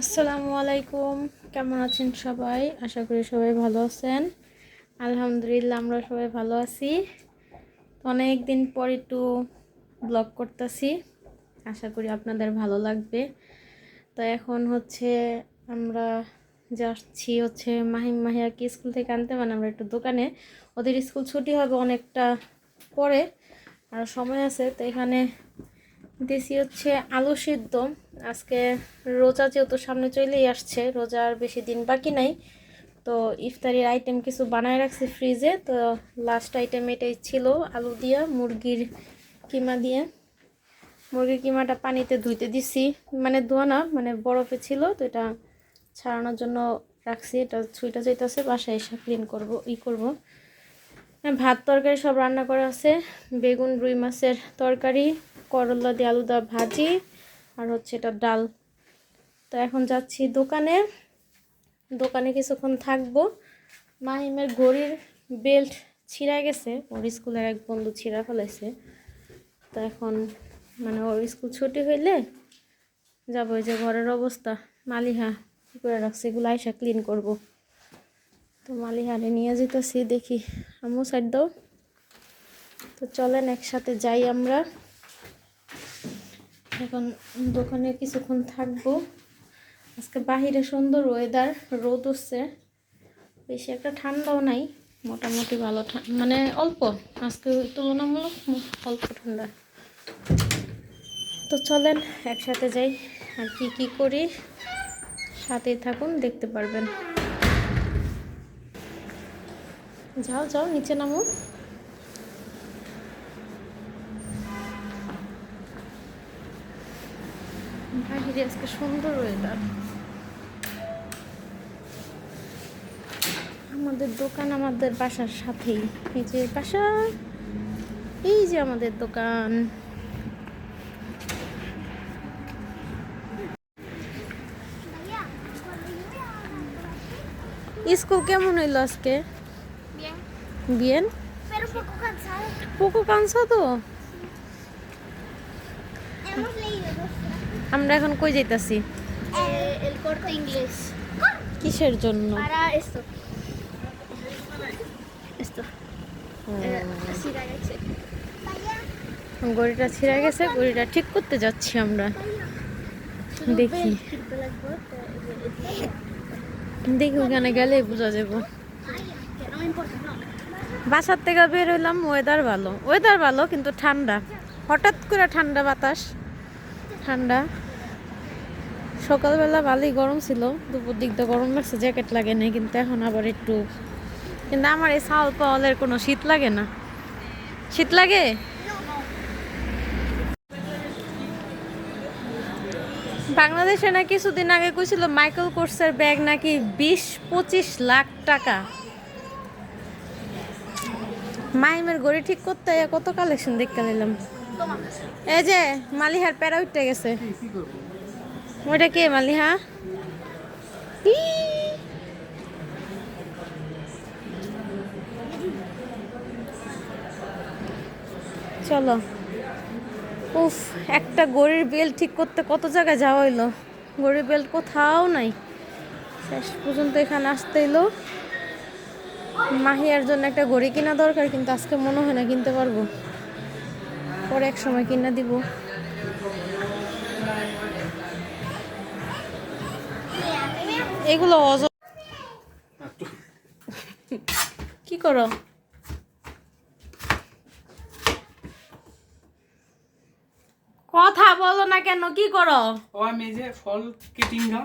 আসসালামু আলাইকুম। কেমন আছেন সবাই? আশা করি সবাই ভালো আছেন। আলহামদুলিল্লাহ আমরা সবাই ভালো আছি। অনেক দিন পর একটু ব্লগ করতেছি, আশা করি আপনাদের ভালো লাগবে। তো এখন আমরা যাচ্ছি মাহিম মাহিয়াকে স্কুল থেকে আনতে, মানে আমরা একটু দোকানে, ওদের স্কুল ছুটি হবে অনেকটা পরে, আর সময় আছে। তো এখানে দেশি আলু সিদ্ধ। আজকে রোজা যেহেতু সামনে চলেই আসছে, রোজার বেশি দিন বাকি নাই, তো ইফতারির আইটেম কিছু বানায় রাখছি ফ্রিজে। তো লাস্ট আইটেম এটাই ছিল, আলু দিয়া মুরগির কিমা দিয়ে। মুরগির কিমাটা পানিতে ধুইতে দিছি, মানে ধোয়া না, মানে বরফে ছিল, তো এটা ছাড়ানোর জন্য রাখছি। এটা ছুঁইটা যাইতেছে, বাসায় এসে ক্লিন করবো, করবো। ভাত তরকারি সব রান্না করা আছে। বেগুন রুই মাছের তরকারি, করলা দিয়ে আলু দা ভাজি, আর এটা ডাল। তো এখন যাচ্ছি দোকানে। দোকানে কিছুক্ষণ থাকবো। মাহিমের ঘড়ির বেল্ট ছিঁড়া গেছে, ওর স্কুলের এক বন্ধু ছিঁড়া ফেলেছে। তো এখন মানে ওর স্কুল ছুটি হইলে যাবো। ওই যে ঘরের অবস্থা, মালিহা কী করে রাখছে, এগুলো আইসা ক্লিন করব। তো মালিহারে নিয়ে যেতেছি, দেখি আম্মু সাইড দাও। তো চলেন একসাথে যাই আমরা। এখন দোকানে কিছুক্ষণ থাকবো। আজকে বাহিরে সুন্দর ওয়েদার, রোদ হচ্ছে, বেশি একটা ঠান্ডাও নাই, মোটামুটি ভালো, মানে অল্প, আজকে তুলনামূলক অল্প ঠান্ডা। তো চলেন একসাথে যাই, আর কি কি করি সাথেই থাকুন, দেখতে পারবেন। যাও যাও নিচে নামো। বাহিরে আজকে সুন্দর ওয়েদার। আমাদের দোকান আমাদের বাসার সাথেই, এই যে বাসা, এই যে আমাদের দোকান। স্কুল কেমন হইলো আজকে? bien Pero un poco cansado. poco cansado। Hemos leído dos frases. আমরা এখন কই যাইতাছি? El Corte Inglés. কিসের জন্য? Para esto. Esto. Así da gase. গড়িটা ছিঁড়ে গেছে, গড়িটা ঠিক করতে যাচ্ছি আমরা। দেখি দেখি ওখানে গেলে বোঝা যাবো। Que no me importa, no. বাসার থেকে বের হইলাম, ওয়েদার ভালো, ওয়েদার ভালো কিন্তু ঠান্ডা, হঠাৎ করে ঠান্ডা বাতাস, ঠান্ডা। সকালবেলা ভালোই গরম ছিল, দুপুর দিক দিয়ে গরম লাগছে, জ্যাকেট লাগে নাই, কিন্তু এখন আবার একটু। কিন্তু আমার এই সাল পাওয়ালের কোনো শীত লাগে না। শীত লাগে? বাংলাদেশে না কিছুদিন আগে কইছিল মাইকেল কোর্সের ব্যাগ নাকি 20-25 লাখ টাকা। মাইমের ঘড়ি ঠিক করতে কত কালেকশন দেখতে নিলাম। এই যে মালিহার প্যারা উঠতে গেছে। ওইটা কে মালিহা? চলো। উফ, একটা ঘড়ির বেল্ট ঠিক করতে কত জায়গায় যাওয়া হইলো, ঘড়ির বেল্ট কোথাও নাই। শেষ পর্যন্ত এখানে আসতে এলো। মাহিয়ার জন্য একটা ঘড়ি কিনা দরকার, কিন্তু আজকে মনে হয় না কিনতে পারবো, পরে এক সময় কিনা দিব। এগুলো কি করো? কথা বলো না কেন, কি করো? ও আমি যে ফল কেটিং না।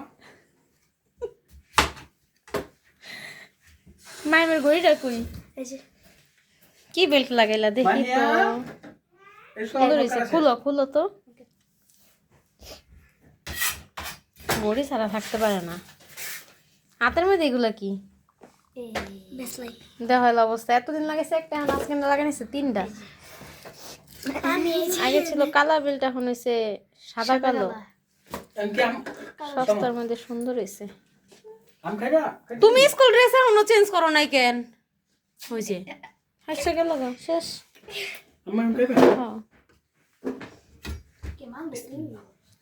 মাইমের ঘড়িটা কই? কি বেল্ট লাগাইলা দেখি তো। সুন্দর হয়েছে, খুলো খুলো তো। ঘড়ি ছাড়া থাকতে পারে না। হাতের মধ্যে এগুলা কি? দেখা হলো অবস্থা, এতদিন লাগাইছে একটা, এখন আজকে লাগাইছে 3টা। আগে ছিল কালা বেল্ট, এখন হয়েছে সাদা কালো। সস্তার মধ্যে সুন্দর হয়েছে। তুমি স্কুল ড্রেস এখনো চেঞ্জ করো নাই কেন? হয়েছে হাসছে গেল শেষ।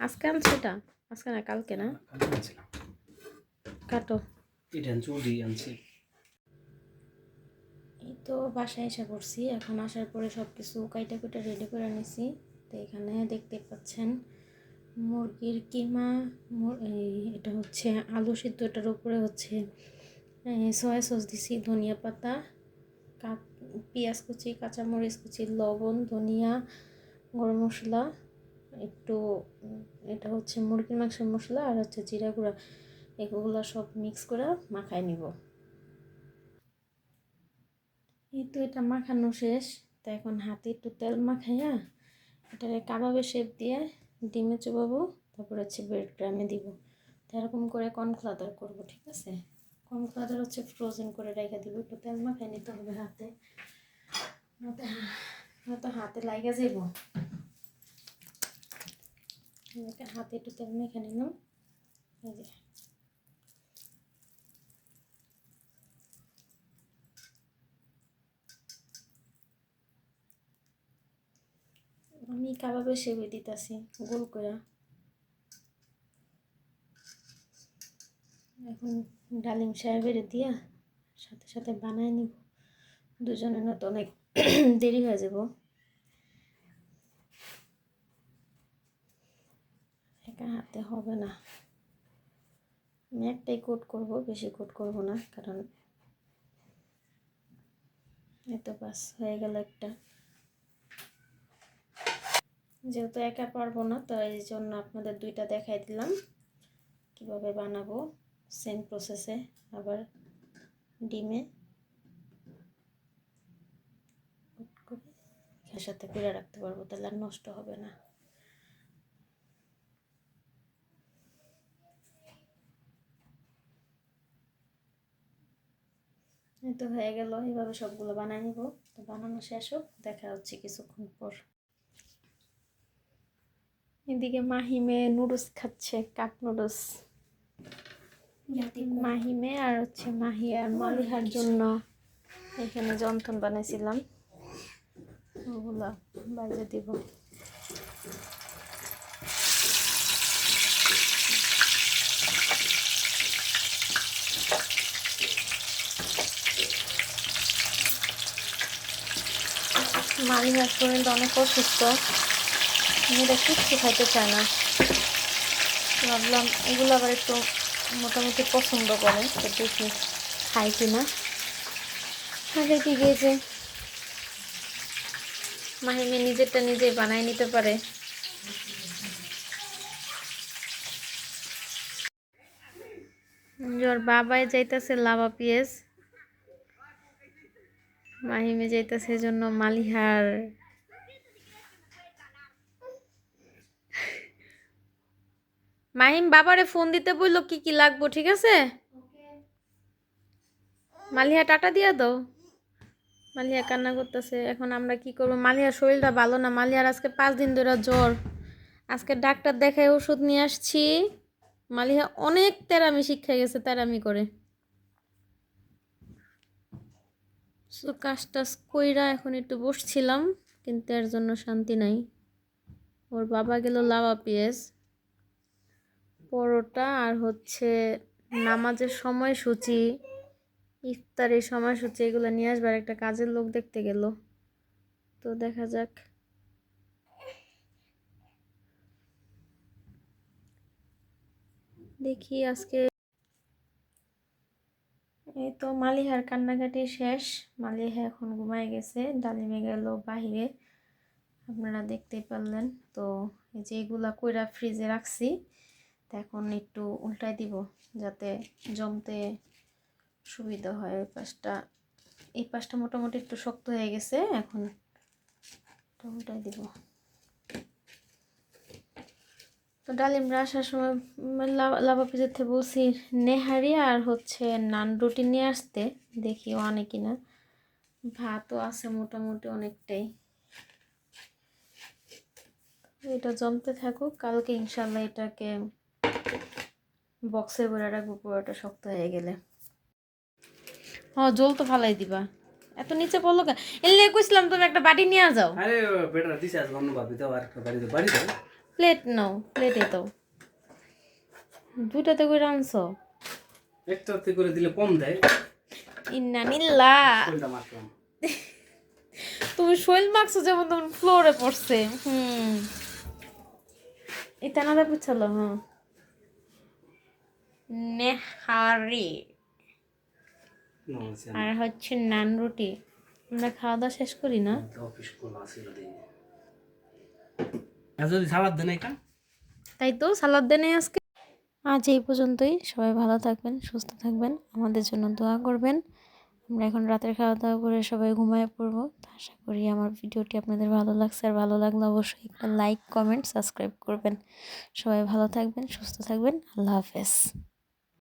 আজকে আনছে এটা। আজকে না কালকে না কালকে আনছিলাম কাটো। এটা চুরি আনছি এই তো বাসায় এসে পড়ছি, এখন আসার পরে সব কিছু কাইটা কুইটা রেডি করে নিছি। তো এখানে দেখতে পাচ্ছেন মুরগির কিমা, এটা হচ্ছে আলু সিদ্ধ, এটার উপরে হচ্ছে সয়া সস দিছি, ধনিয়া পাতা, পেঁয়াজ কুচি, কাঁচামরিচ কুচি, লবণ, ধনিয়া, গরম মশলা, একটু এটা হচ্ছে মুরগির মাংসের মশলা, আর হচ্ছে জিরা গুঁড়া, এগুলো সব মিক্স করে মাখায় নিব। এই তো এটা মাখানো শেষ। তো এখন হাতে একটু তেল মাখাইয়া এটারে কাবাবের শেপ দিয়ে ডিমে চুবাবো, তারপর হচ্ছে ব্রেড ক্রামে দিব। তো এরকম করে কর্নফ্লাওয়ার করবো, ঠিক আছে? কর্নফ্লাওয়ার হচ্ছে ফ্রোজেন করে রেখে দিব, একটু তেল মাখাই নিতে হবে হাতে, নয়তো হাতে লাগা যাইব। হাতে একটু তেল মেখে নিলাম, এই যে আমি কাবাবের শেপে দিতেছি গোল করে। এখন ডালিম সাহেবের দিয়া সাথে সাথে বানায় নিব, দুজনের না তো অনেক দেরি হয়ে যাব, একা হাতে হবে না। আমি একটাই কোট করব, বেশি কোট করব না, কারণ এত বাস হয়ে গেল একটা। যেহেতু একা পারবো না, তো এই জন্য আপনাদের দুইটা দেখাই দিলাম কিভাবে বানাবো, সেম প্রসেসে। আবার ডিমে সাথে করে রাখতে পারবো, তাহলে আর নষ্ট হবে না। এই তো হয়ে গেল, এইভাবে সবগুলো বানাই নিব। তো বানানো শেষ হোক, দেখা হচ্ছে কিছুক্ষণ পর। এদিকে মাহিমে নুডলস খাচ্ছে, কাপ নুডলস। মাহিমে আর হচ্ছে মাহি আর মালিহার জন্য এখানে যন্ত্রণ বানাইছিলাম, ওগুলা বাইরে দিব। মালিহার শরীর অনেক অসুস্থ, মেয়েরা কিচ্ছু খাইতে চায় না। ভাবলাম এগুলো আবার একটু মোটামুটি পছন্দ করে, তো দেখি খাই কিনা। আগে কি গিয়েছে মাহিমে নিজেরটা নিজেই বানাই নিতে পারে। ওর বাবাই যাইতেছে লাভা পেঁয়াজ, মাহিমে যাইতেছে জন্য মালিহার মাহিম বাবারে ফোন দিতে বললো কি কি লাগবো, ঠিক আছে? মালিহা টাটা দিয়া দাও। মালিহা কান্না করতেছে। এখন আমরা কি করবো, মালিহার শরীরটা ভালো না, মালিহার আজকে 5 দিন ধরে জ্বর। আজকে ডাক্তার দেখায় ওষুধ নিয়ে আসছি। মালিহা অনেক তেরামি শিক্ষা গেছে, তেরামি করে। তো কাজ টাজ কইরা এখন একটু বসছিলাম, কিন্তু এর জন্য শান্তি নাই। ওর বাবা গেল লাভা পেঁয়াজ, পরোটা, আর হচ্ছে নামাজের সময়সূচি, ইফতারের সময়সূচি, এগুলো নিয়ে আসবার একটা কাজের লোক দেখতে গেল। তো দেখা যাক। দেখি আজকে। এই তো মালিহার কান্নাকাটি শেষ, মালিহা এখন ঘুমায় গেছে, ডালিমে গেল বাহিরে, আপনারা দেখতেই পারলেন। তো এই যে এগুলা কইরা ফ্রিজে রাখছি, তো এখন একটু উল্টাই দিব যাতে জমতে সুবিধা হয়। এই পাশটা মোটামুটি একটু শক্ত হয়ে গেছে, এখন উল্টাই দিব। তো ডালিমরা আসার সময় লাভা পিজার থেকে বলছি নেহারি আর হচ্ছে নান রুটি নিয়ে আসতে, দেখি ও আনে কিনা। ভাতও আছে মোটামুটি অনেকটাই। এটা জমতে থাকুক, কালকে ইনশাল্লাহ এটাকে বক্সে ভরে রাখবো পুরোটা শক্ত হয়ে গেলে। জল তো ফালাই দিবা, এত নিচে পড়লো কেন? এলে কইছিলাম তুমি একটা বাটি নিয়ে যাও। আরে বেটা দিছে আজ ধন্যবাদ দিতে আর বাড়ি দাও প্লেট নাও, প্লেটে দাও। দুটাতে করে আনছো? একটাতে করে দিলে কম দেয়। ইন্না নিল্লা। কোনটা মাখলাম? তুমি শৈল মাখছো যেমন তোমার ফ্লোরে পড়ছে। এটা না বুঝছালো হ্যাঁ। নেহারি না, আছে আর হচ্ছে নান রুটি। আমরা খাওয়া দাওয়া শেষ করি না? তো অফিস খোলা ছিল দেখি। আর যদি সালাদ দেন এটা? তাই তো সালাদ দেনে আজকে। আজ এই পর্যন্তই। সবাই ভালো থাকবেন, সুস্থ থাকবেন, আমাদের জন্য দোয়া করবেন। আমরা এখন রাতের খাওয়া দাওয়া করে সবাই ঘুমায় পড়বো। তো আশা করি আমার ভিডিওটি আপনাদের ভালো লাগছে, আর ভালো লাগলে অবশ্যই একটা লাইক, কমেন্ট, সাবস্ক্রাইব করবেন। সবাই ভালো থাকবেন, সুস্থ থাকবেন। আল্লাহ হাফেজ।